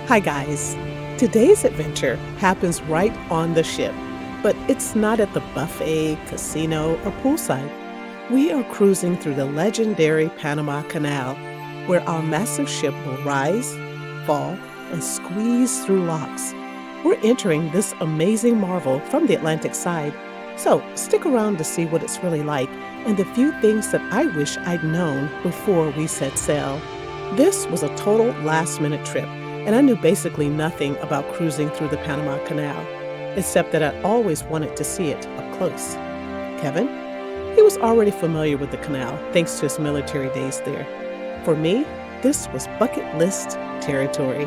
Hi, guys. Today's adventure happens right on the ship, but it's not at the buffet, casino, or poolside. We are cruising through the legendary Panama Canal, where our massive ship will rise, fall, and squeeze through locks. We're entering this amazing marvel from the Atlantic side, so stick around to see what it's really like and the few things that I wish I'd known before we set sail. This was a total last-minute trip, and I knew basically nothing about cruising through the Panama Canal, except that I'd always wanted to see it up close. Kevin? He was already familiar with the canal thanks to his military days there. For me, this was bucket list territory.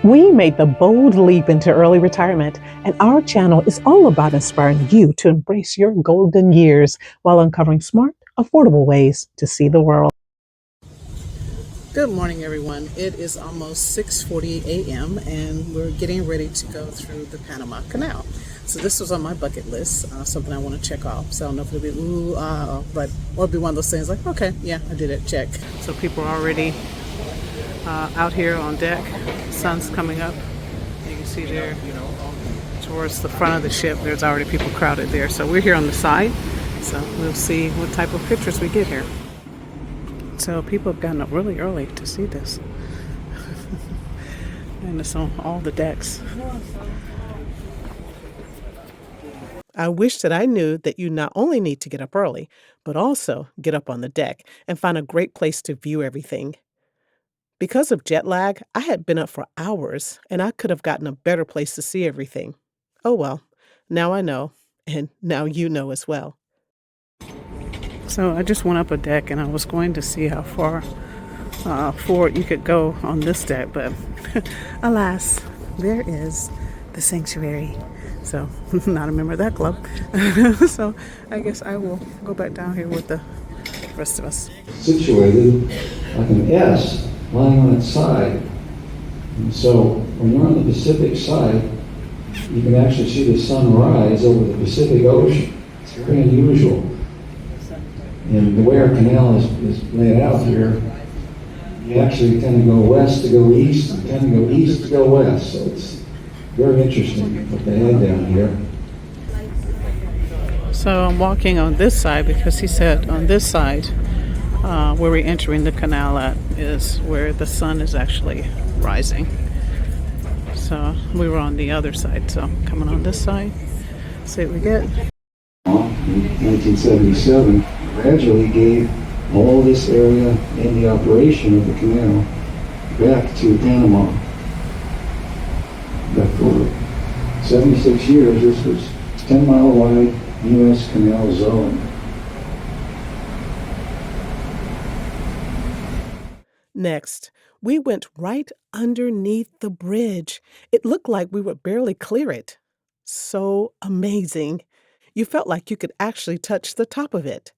We made the bold leap into early retirement, and our channel is all about inspiring you to embrace your golden years while uncovering smart, affordable ways to see the world. Good morning, everyone. It is almost 6:40 a.m. and we're getting ready to go through the Panama Canal. So this was on my bucket list, something I want to check off. So I don't know if it'll be but or it'll be one of those things like, okay, yeah, I did it, check. So people are already out here on deck. Sun's coming up. You can see there towards the front of the ship, there's already people crowded there. So we're here on the side. So we'll see what type of pictures we get here. So people have gotten up really early to see this. And it's on all the decks. I wish that I knew that you not only need to get up early, but also get up on the deck and find a great place to view everything. Because of jet lag, I had been up for hours and I could have gotten a better place to see everything. Oh well, now I know, and now you know as well. So I just went up a deck and I was going to see how far forward you could go on this deck, but alas, there is the sanctuary. So not a member of that club. So I guess I will go back down here with the rest of us. Situated like an S lying on its side. And so when you're on the Pacific side, you can actually see the sun rise over the Pacific Ocean. It's very unusual. And the way our canal is laid out here, you actually tend to go west to go east, and tend to go east to go west. So it's very interesting what they had down here. So I'm walking on this side because he said on this side, where we're entering the canal at, is where the sun is actually rising. So we were on the other side, so coming on this side, see what we get. In 1977, gradually gave all this area and the operation of the canal back to Panama. But for 76 years, this was 10-mile wide U.S. canal zone. Next, we went right underneath the bridge. It looked like we would barely clear it. So amazing. You felt like you could actually touch the top of it.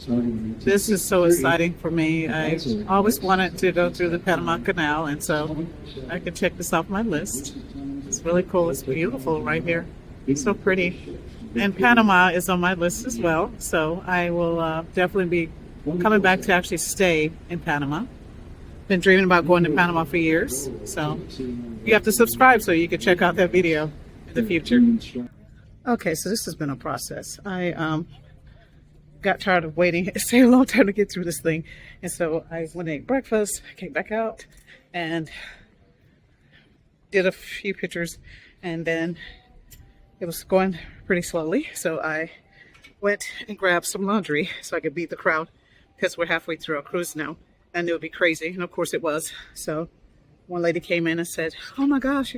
This is so exciting for me. I always wanted to go through the Panama Canal, and so I could check this off my list. It's really cool. It's beautiful right here. It's so pretty. And Panama is on my list as well, so I will definitely be coming back to actually stay in Panama. Been dreaming about going to Panama for years, so you have to subscribe so you can check out that video in the future. Okay, so this has been a process. I got tired of waiting. It's taking a long time to get through this thing. And so I went and ate breakfast, came back out and did a few pictures, and then it was going pretty slowly. So I went and grabbed some laundry so I could beat the crowd because we're halfway through our cruise now. I knew it'd be crazy, and of course it was. So one lady came in and said, oh my gosh,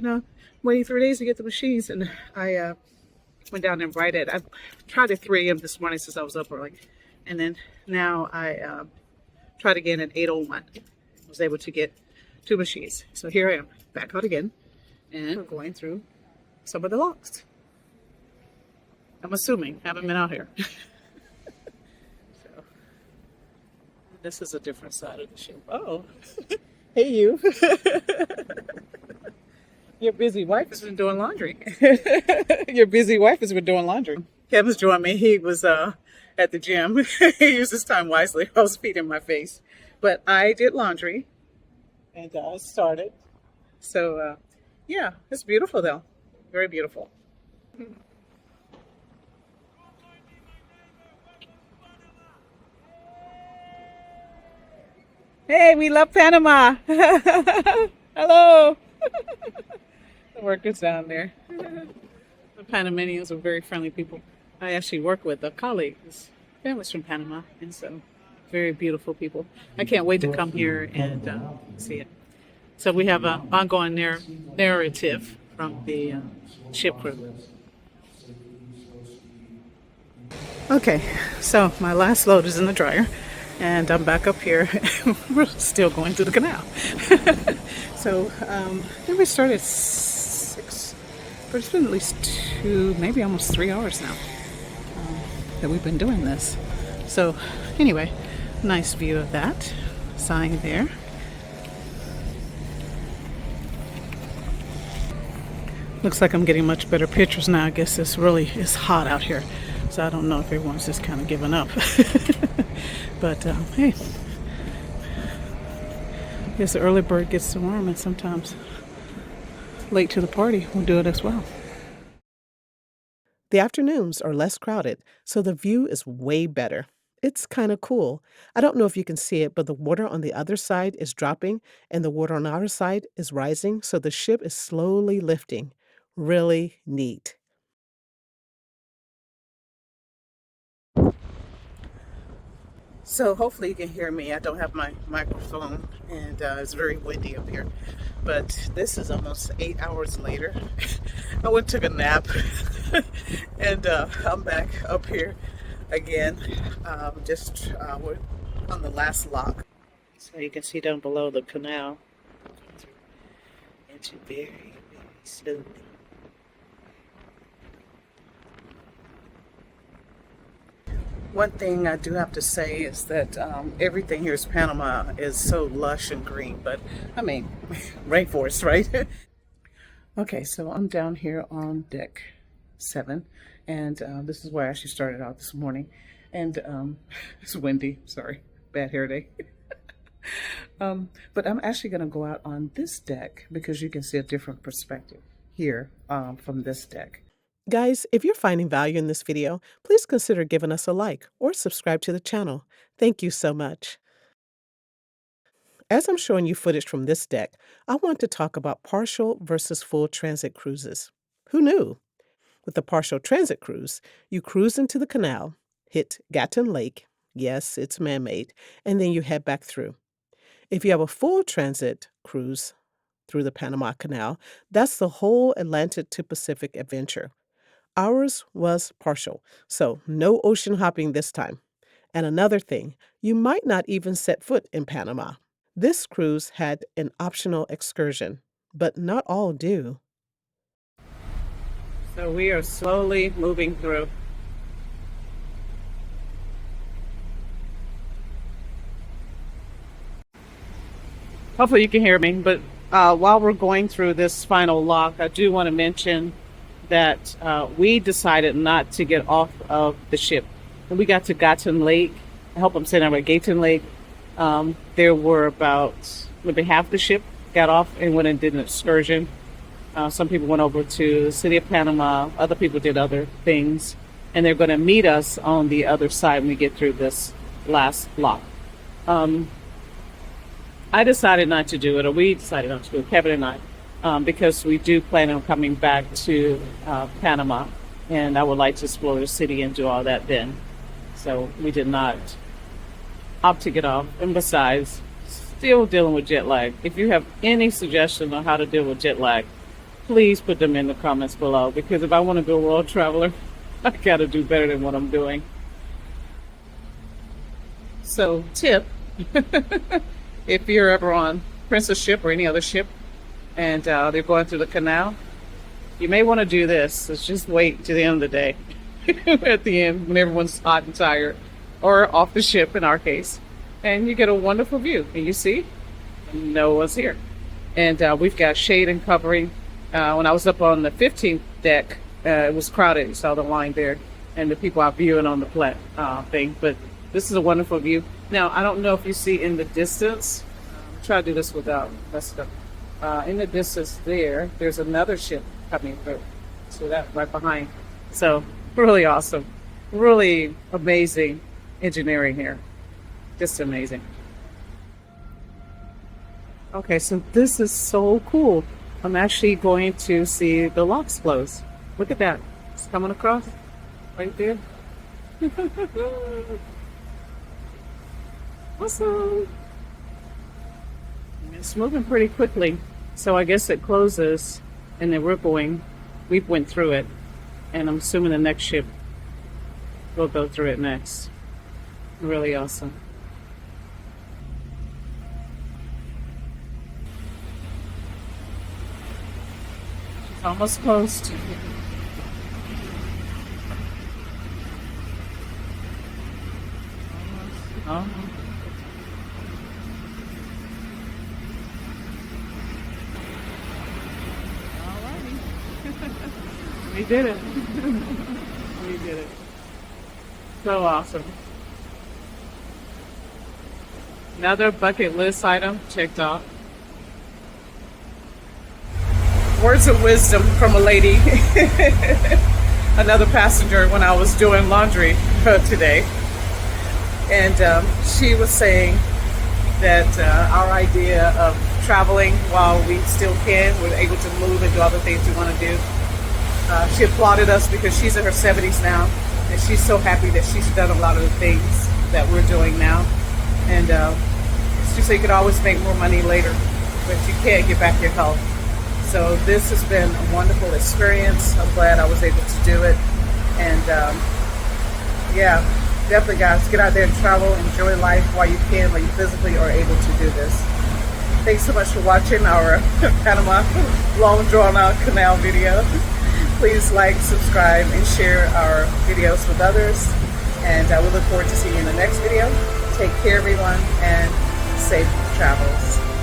waiting 3 days to get the machines. And I went down and right at, I tried at 3 a.m. this morning since I was up early. And then now I tried again at 8:01. I was able to get 2 machines. So here I am, back out again. And we're going through some of the locks. I'm assuming, haven't been out here. So, this is a different side of the ship. Oh, hey you. Your busy wife has been doing laundry. Your busy wife has been doing laundry. Kevin's joined me. He was at the gym. He used his time wisely. I was feeding my face. But I did laundry and started. So, yeah, it's beautiful though. Very beautiful. Hey, we love Panama. Hello. The workers down there. The Panamanians are very friendly people. I actually work with a colleague whose family's from Panama, and so very beautiful people. I can't wait to come here and see it. So we have an ongoing narrative from the ship crew. Okay, so my last load is in the dryer, and I'm back up here. We're still going through the canal. So I think we started at 6, but it's been at least 2, maybe almost 3 hours now that we've been doing this. So anyway, nice view of that sign there. Looks like I'm getting much better pictures now. I guess it's hot out here, so I don't know if everyone's just kind of giving up. But hey, I guess the early bird gets the worm, and sometimes late to the party will do it as well. The afternoons are less crowded, so the view is way better. It's kind of cool. I don't know if you can see it, but the water on the other side is dropping and the water on our side is rising, so the ship is slowly lifting. Really neat. So hopefully you can hear me. I don't have my microphone, and it's very windy up here. But this is almost 8 hours later. I went and took a nap, and I'm back up here again. We're on the last lock. So you can see down below the canal. It's very, very slowly. One thing I do have to say is that everything here is Panama is so lush and green, but I mean, rainforest, right? Okay, so I'm down here on deck 7, and this is where I actually started out this morning, and it's windy, sorry, bad hair day. But I'm actually going to go out on this deck because you can see a different perspective here from this deck. Guys, if you're finding value in this video, please consider giving us a like or subscribe to the channel. Thank you so much. As I'm showing you footage from this deck, I want to talk about partial versus full transit cruises. Who knew? With a partial transit cruise, you cruise into the canal, hit Gatun Lake, yes, it's man-made, and then you head back through. If you have a full transit cruise through the Panama Canal, that's the whole Atlantic to Pacific adventure. Ours was partial, so no ocean hopping this time. And another thing, you might not even set foot in Panama. This cruise had an optional excursion, but not all do. So we are slowly moving through. Hopefully you can hear me, but while we're going through this final lock, I do want to mention that we decided not to get off of the ship. When we got to Gatun Lake, I hope I'm saying that right, Gatun Lake, there were about maybe half the ship got off and went and did an excursion. Some people went over to the city of Panama, other people did other things, and they're going to meet us on the other side when we get through this last lock. I decided not to do it, or we decided not to do it, Kevin and I, because we do plan on coming back to Panama, and I would like to explore the city and do all that then. So we did not opt to get off. And besides, still dealing with jet lag. If you have any suggestion on how to deal with jet lag, please put them in the comments below, because if I want to be a world traveler, I got to do better than what I'm doing. So tip, if you're ever on Princess ship or any other ship, and they're going through the canal, you may want to do this. Let's just wait to the end of the day. At the end, when everyone's hot and tired, or off the ship in our case, and you get a wonderful view. And you see, no one's here. And we've got shade and covering When I was up on the 15th deck, it was crowded. You saw the line there, and the people are viewing on the flat thing. But this is a wonderful view. Now, I don't know if you see in the distance. Try to do this without messing up. In the distance there's another ship coming through. So that right behind. So really awesome. Really amazing engineering here. Just amazing. Okay, so this is so cool. I'm actually going to see the locks close. Look at that. It's coming across right there. Awesome. It's moving pretty quickly. So I guess it closes and then we went through it. And I'm assuming the next ship will go through it next. Really awesome. She's almost close to almost. We did it. We did it. So awesome. Another bucket list item checked off. Words of wisdom from a lady, another passenger when I was doing laundry today. And she was saying that our idea of traveling while we still can, we're able to move and do other things we want to do. She applauded us because she's in her 70s now, and she's so happy that she's done a lot of the things that we're doing now. And she said you could always make more money later, but you can't get back your health. So this has been a wonderful experience. I'm glad I was able to do it. And yeah, definitely guys, get out there and travel, enjoy life while you can, while you physically are able to do this. Thanks so much for watching our Panama long drawn out canal video. Please like, subscribe, and share our videos with others. And we look forward to seeing you in the next video. Take care, everyone, and safe travels.